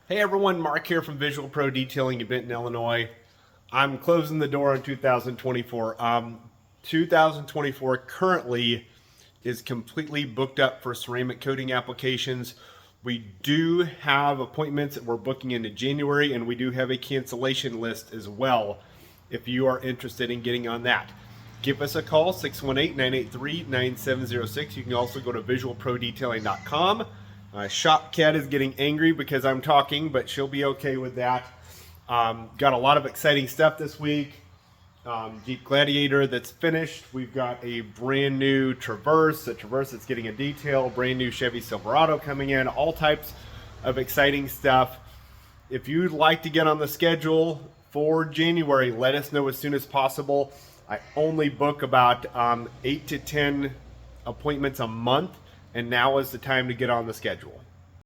Hey everyone, Mark here from Visual Pro Detailing in Benton, Illinois. I'm closing the door on 2024. 2024 currently is completely booked up for ceramic coating applications. We do have appointments that we're booking into January, and we do have a cancellation list as well if you are interested in getting on that. Give us a call, 618-983-9706. You can also go to visualprodetailing.com. Shop Cat is getting angry because I'm talking, but she'll be okay with that. Got a lot of exciting stuff this week. Jeep Gladiator that's finished. We've got a brand new Traverse, a Traverse that's getting a detail, brand new Chevy Silverado coming in, all types of exciting stuff. If you'd like to get on the schedule for January, let us know as soon as possible. I only book about 8 to 10 appointments a month, and now is the time to get on the schedule.